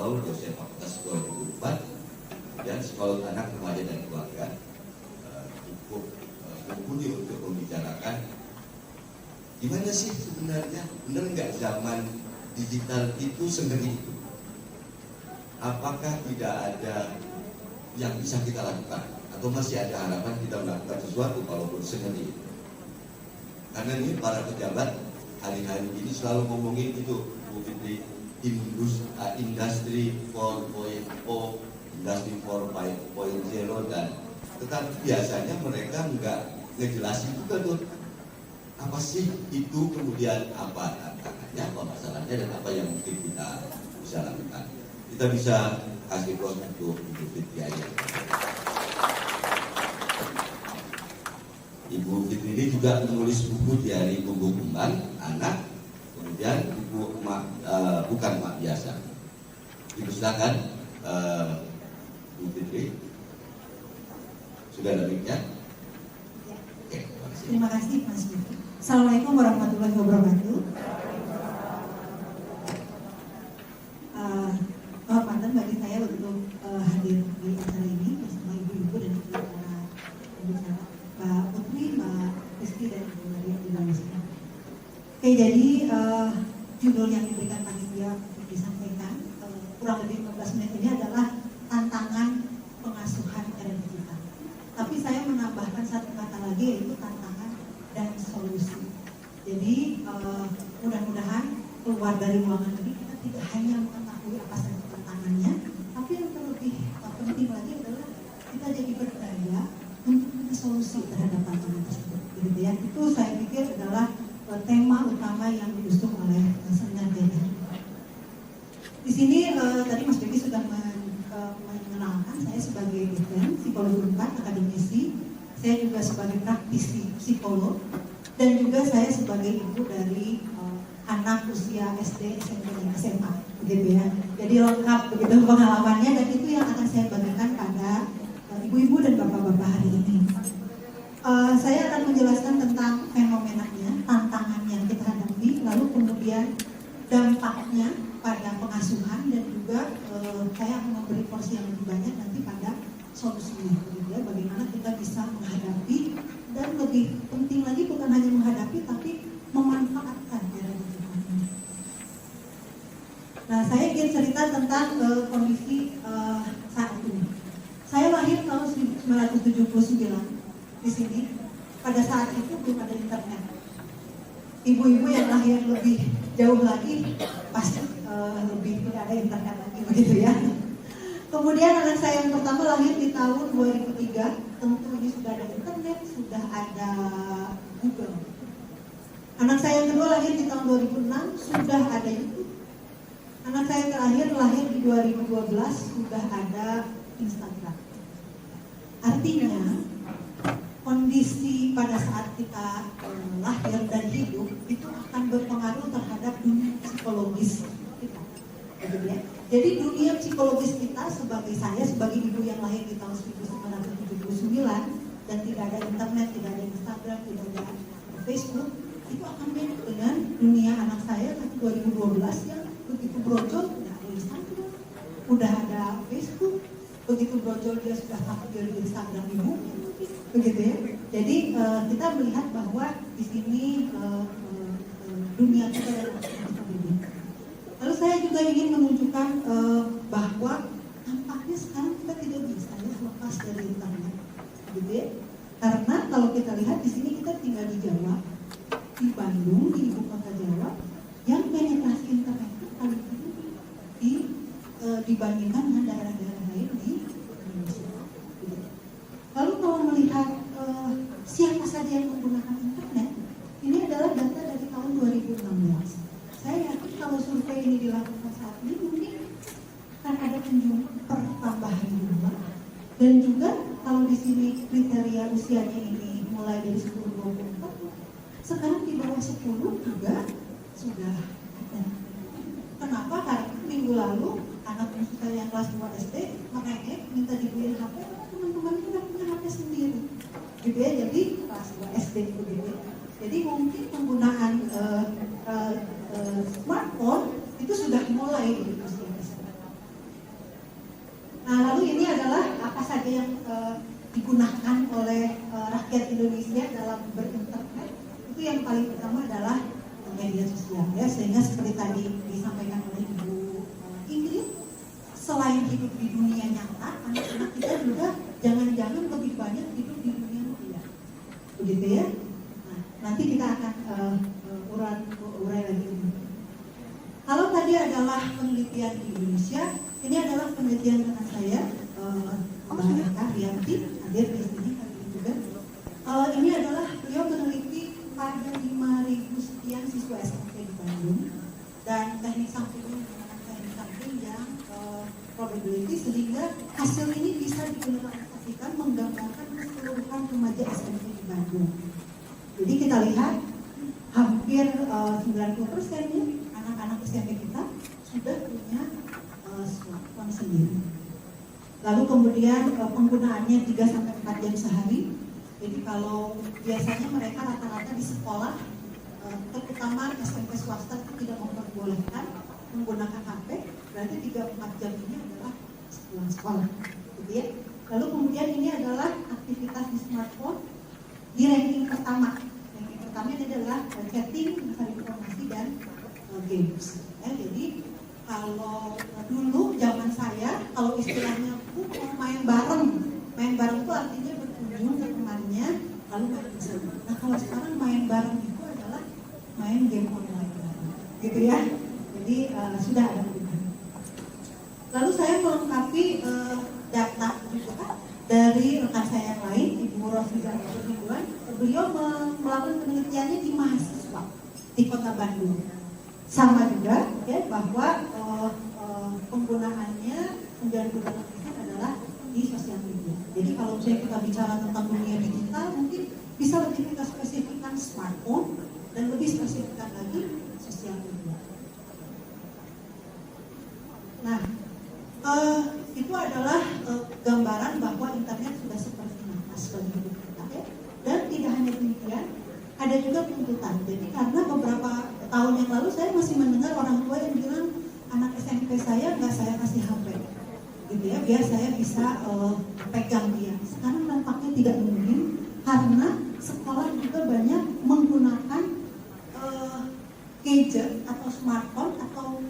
Paul dosen fakultas psikologi Unpad, dan psikolog anak, remaja dan keluarga, cukup mumpuni untuk membicarakan gimana sih sebenarnya, benar nggak zaman digital itu sendiri itu? Apakah tidak ada yang bisa kita lakukan? Atau masih ada harapan kita melakukan sesuatu walaupun sendiri itu? Karena ini para pejabat hari-hari ini selalu ngomongin itu, Bu Fitri, industri 4.0, industri 4.0, dan tetapi biasanya mereka nggak ngejelasin juga tuh apa sih itu, kemudian apa tantangannya, apa masalahnya, dan apa yang mungkin kita bisa lakukan. Kita bisa kasih ruang untuk Ibu Fitri aja. Ibu Fitri ini juga menulis buku dari Tumbuh Kembang Anak, kemudian buku bukan mak biasa. Dipersilakan Bu Fitri. Sudah ada mic-nya? Ya. Oke, terima kasih. Terima kasih Mas Budi. Assalamualaikum warahmatullahi wabarakatuh. Kehormatan bagi saya untuk hadir di acara ini bersama ibu-ibu dan para pembicara, Mbak Putri, Mbak Rizky, dan Ibu Maria di dalam sini. Oke, jadi judul yang diberikan panitia untuk disampaikan kurang lebih 15 menit ini adalah tantangan pengasuhan era digital. Tapi saya menambahkan satu kata lagi, yaitu tantangan dan solusi. Jadi mudah-mudahan keluar dari ruangan ini kita tidak hanya mengetahui apa saja tantangannya, tapi yang terlebih penting lagi adalah kita jadi berdaya untuk punya solusi terhadap tantangan tersebut. Gitu ya. Itu saya pikir adalah tema utama yang diusung oleh seminar ini. Di sini tadi Mas Beki sudah mengenalkan saya sebagai dosen psikologi Unpad, akademisi. Saya juga sebagai praktisi psikolog, dan juga saya sebagai ibu dari anak usia SD, SMP, dan SMA, begitu ya. Jadi lengkap begitu pengalamannya, dan itu yang akan saya bagikan pada ibu-ibu dan bapak-bapak hari ini. Saya akan menjelaskan tentang fenomenanya, tantangan yang kita hadapi, lalu kemudian dampaknya pada pengasuhan, dan juga saya akan memberi porsi yang lebih banyak nanti pada solusinya, begitu ya. Bagaimana kita bisa menghadapi, dan lebih penting lagi bukan hanya menghadapi, tapi memanfaatkan era digital ini. Nah, saya ingin cerita tentang kondisi saat ini. Saya lahir tahun 1979 di sini. Pada saat itu belum ada internet. Ibu-ibu yang lahir lebih jauh lagi pasti lebih tidak ada internet lagi, begitu ya. Kemudian anak saya yang pertama lahir di tahun 2003. Tentu ini sudah ada internet, sudah ada Google. Anak saya yang kedua lahir di tahun 2006, sudah ada YouTube. Anak saya yang terakhir lahir di 2012, sudah ada Instagram. Artinya kondisi pada saat kita lahir dan hidup itu akan berpengaruh terhadap dunia psikologis kita, gitu ya. Jadi dunia psikologis kita, sebagai saya sebagai ibu yang lahir di tahun 1979 dan tidak ada internet, tidak ada Instagram, tidak ada Facebook, itu akan beda dengan dunia anak saya tahun 2012 yang begitu brojol, udah ada Instagram, udah ada Facebook, begitu brojol dia sudah tampil di Instagram ibu, begitu ya. Jadi kita melihat bahwa di sini dunia kita adalah berbeda. Lalu saya juga ingin menunjukkan bahwa tampaknya sekarang kita tidak bisa lepas dari internet, gitu ya. Karena kalau kita lihat di sini kita tinggal di Jawa, di Bandung, di ibu kota Jawa, yang penetrasi internet itu paling tinggi dibandingkan dengan daerah-daerah lain di Indonesia. Gitu. Lalu kalau melihat siapa saja yang menggunakan internet, ini adalah data dari tahun 2016. Saya yakin kalau survei ini dilakukan saat ini mungkin akan ada pertambahan jumlah, dan juga kalau di sini kriteria usianya ini mulai dari 10-24, sekarang di bawah 10 juga sudah ada. Kenapa? Karena minggu lalu anak saya yang kelas 2 SD makanya minta dibeliin HP, karena teman-teman sudah punya HP sendiri, gitu ya. Jadi kelas 2 SD begitu. Jadi mungkin penggunaan smartphone itu sudah mulai di usia SD. Nah, lalu ini adalah apa saja yang digunakan oleh rakyat Indonesia dalam berinternet. Itu yang paling pertama adalah media sosial ya, sehingga seperti tadi disampaikan oleh Ibu Ingrid, selain hidup di dunia nyata, anak-anak kita juga jangan-jangan lebih banyak hidup di dunia maya, begitu ya. Nah, nanti kita akan urai lagi ini. Kalau tadi adalah penelitian di Indonesia, ini adalah penelitian rekan saya, Mbak Eka Rianti, hadir di sini hari ini juga. Ini adalah beliau meneliti pada 5.000 sekian siswa SMP di Bandung, dan teknik sampingnya menggunakan teknik samping yang probability, sehingga hasil ini bisa diimplementasikan menggambarkan keseluruhan remaja SMP di Bandung. Jadi kita lihat hampir 90% ya anak-anak SMP kita sudah punya smartphone sendiri. Lalu kemudian penggunaannya 3-4 jam sehari. Jadi kalau biasanya mereka rata-rata di sekolah, terutama SMP swasta itu tidak memperbolehkan menggunakan HP, berarti 3-4 jam ini adalah pulang sekolah, gitu ya. Lalu kemudian ini adalah aktivitas di smartphone di ranking pertama. Ranking pertama ini adalah chatting, mencari informasi, dan games. Ya, jadi kalau dulu zaman saya, kalau istilahnya mau main bareng itu artinya berkunjung ke temannya lalu main bersama. Nah, kalau sekarang main bareng itu adalah main game online, gitu ya. Jadi sudah ada perubahan. Lalu saya melengkapi data juga dari rekan saya yang lain, Ibu Rosida Hidwan. Beliau melakukan penelitiannya di mahasiswa di Kota Bandung. Sama juga ya, bahwa penggunaannya 90% adalah di sosial media. Jadi kalau misalnya kita bicara tentang dunia digital, mungkin bisa lebih kita spesifikkan smartphone dan lebih spesifikkan lagi sosial media. Nah, itu adalah gambaran bahwa internet sudah seperti nafas bagi hidup kita ya. Dan tidak hanya demikian, ada juga tuntutan. Jadi karena beberapa tahun yang lalu saya masih mendengar orang tua yang bilang anak SMP saya nggak saya kasih HP, gitu ya, biar saya bisa pegang dia. Sekarang nampaknya tidak mungkin karena sekolah juga banyak menggunakan gadget atau smartphone atau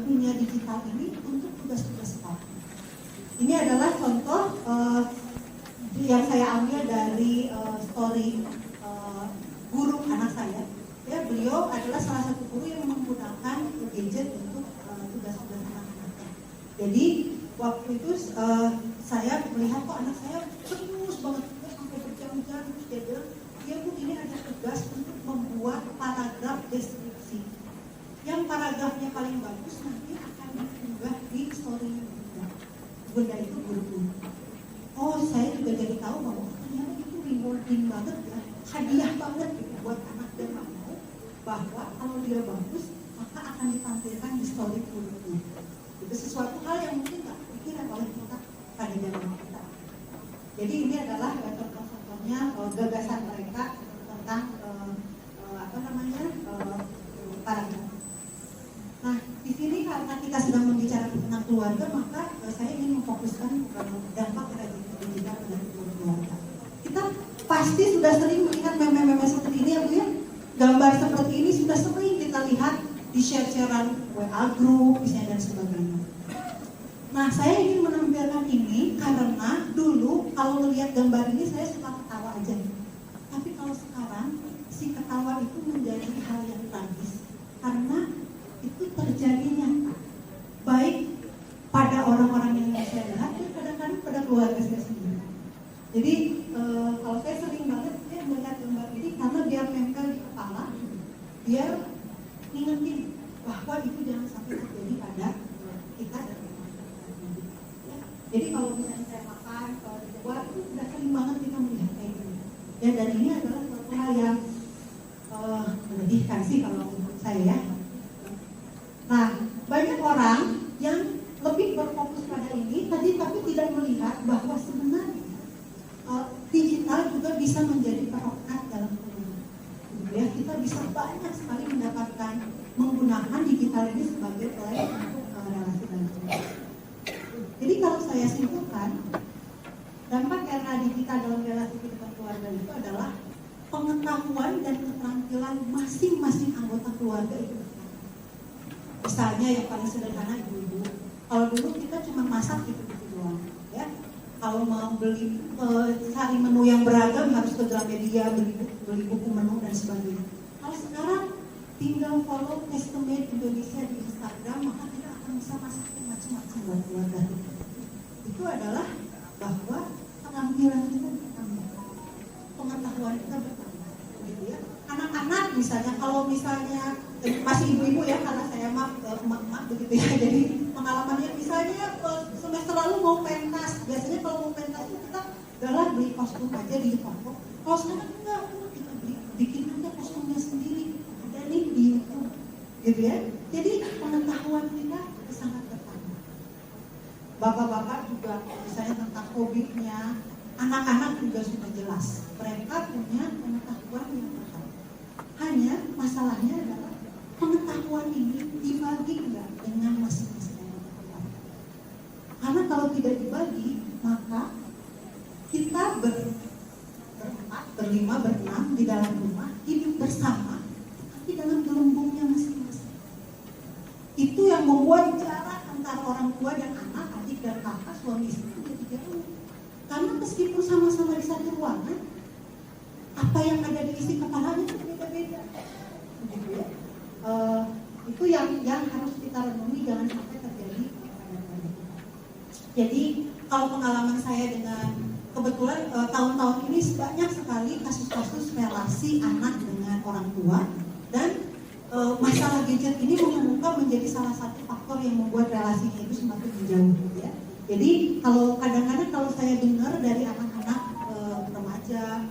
dunia digital ini untuk tugas-tugas sekolah. Ini adalah contoh yang saya ambil dari story guru anak saya. Ya, beliau adalah salah satu guru yang menggunakan gadget untuk tugas-tugas anak-anaknya. Jadi waktu itu saya melihat kok anak saya terus banget sampai berjam-jam, terus dia bilang, "Ya Bu, ini ada tugas untuk membuat paragraf deskripsi. Yang paragrafnya paling bagus nanti akan diunggah di story-nya Bunda." Bunda itu guru. Oh, saya juga jadi tahu bahwa ternyata itu rewarding banget ya, hadiah banget gitu buat anak dan mama, bahwa kalau dia bagus maka akan ditampilkan di story guru. Itu sesuatu hal yang mungkin tak pikiran oleh kita pada zaman kita. Jadi ini adalah contoh-contohnya gagasan mereka tentang paragraf. Nah, di sini karena kita sedang membicarakan tentang keluarga, maka saya ingin memfokuskan dampak terhadap pendidikan pada keluarga. Kita pasti sudah sering melihat meme-meme seperti ini ya Bu ya. Gambar seperti ini sudah sering kita lihat di share-sharean WA group, misalnya dan sebagainya. Nah, saya ingin menampilkan ini karena dulu kalau melihat gambar ini saya suka ketawa aja. Tapi kalau sekarang si ketawa itu menjadi hal yang tragis karena itu terjadi nyata. Baik pada orang-orang yang saya lihat dan kadang-kadang pada keluarga saya sendiri. Jadi kalau saya sering banget ya melihat gambar ini karena dia nempel di kepala, dia ingetin bahwa itu jangan sampai terjadi pada kita dan orang-orang. Jadi kalau misalnya saya makan di luar itu sudah sering banget kita melihat kayak gini. Ya, dan ini adalah suatu hal yang menyedihkan sih kalau menurut saya ya. Nah, banyak orang yang lebih berfokus pada ini tapi tidak melihat bahwa sebenarnya digital juga bisa menjadi perokat dalam hubungan. Ya, kita bisa banyak sekali mendapatkan menggunakan digital ini sebagai pelan untuk relasi dan hubungan. Jadi kalau saya simpulkan, dampak era digital dalam relasi kehidupan keluarga itu adalah pengetahuan dan keterampilan masing-masing anggota keluarga itu. Misalnya yang paling sederhana ibu-ibu, kalau dulu kita cuma masak gitu-gitu doang, ya. Kalau mau beli cari menu yang beragam harus ke Gramedia, beli buku menu dan sebagainya. Kalau sekarang tinggal follow Estimate Indonesia di Instagram, maka kita akan bisa masak macam-macam buat keluarga. Itu adalah bahwa penampilan kita bertambah, pengetahuan kita bertambah, gitu ya. Anak-anak misalnya, kalau misalnya masih ibu-ibu ya, karena saya emak-emak begitu ya, jadi pengalamannya misalnya semester lalu mau pentas, biasanya kalau mau pentas itu kita adalah beli kostum aja di toko. Kalau sekarang enggak, kita bikin aja kostumnya sendiri, ada nih di YouTube, gitu ya. Jadi pengetahuan kita sangat bertambah. Bapak-bapak juga misalnya tentang hobinya, anak-anak juga sudah jelas, mereka punya pengetahuan yang bertambah. Hanya masalahnya adalah pengetahuan ini dibagi enggak dengan masing-masing anggota keluarga. Karena kalau tidak dibagi, maka kita berempat, berlima, berenam di dalam rumah hidup bersama, tapi dalam gelembungnya masing-masing. Itu yang membuat jarak antara orang tua dan anak, adik dan kakak, suami istri jadi jauh. Karena meskipun sama-sama di satu ruangan, apa yang ada di isi kepalanya itu beda-beda. Begitu ya. Itu yang harus kita renungi, jangan sampai terjadi pada keluarga kita. Jadi kalau pengalaman saya dengan kebetulan tahun-tahun ini banyak sekali kasus-kasus relasi anak dengan orang tua, dan masalah gadget ini menjadi salah satu faktor yang membuat relasinya itu semakin menjauh, ya. Jadi kadang-kadang kalau saya dengar dari anak-anak remaja,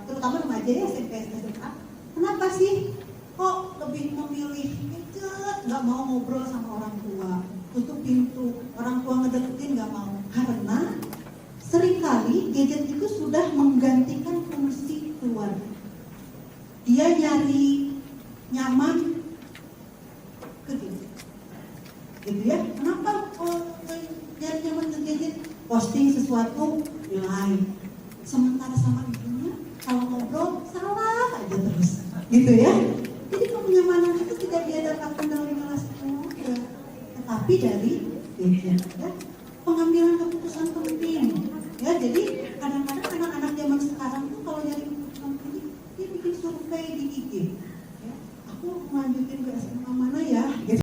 terutama remaja ya, SMP, SMA, kenapa sih kok lebih memilih gadget, nggak mau ngobrol sama orang tua, tutup pintu, orang tua ngedeketin nggak mau? Karena seringkali gadget itu sudah menggantikan fungsi keluarga. Dia nyari nyaman ke gadget, gitu ya. Kenapa nyari nyaman ke gadget? Posting sesuatu di live, sementara sama ibunya kalau ngobrol salah aja terus, gitu ya. Jadi kenyamanan itu tidak dia dapatkan dari relasi keluarga, tetapi dari gadget, ya. Pengambilan keputusan penting, ya. Jadi kadang-kadang anak-anak zaman sekarang tuh kalau nyari keputusan penting, dia bikin survei di IG, ya. Aku melanjutin ke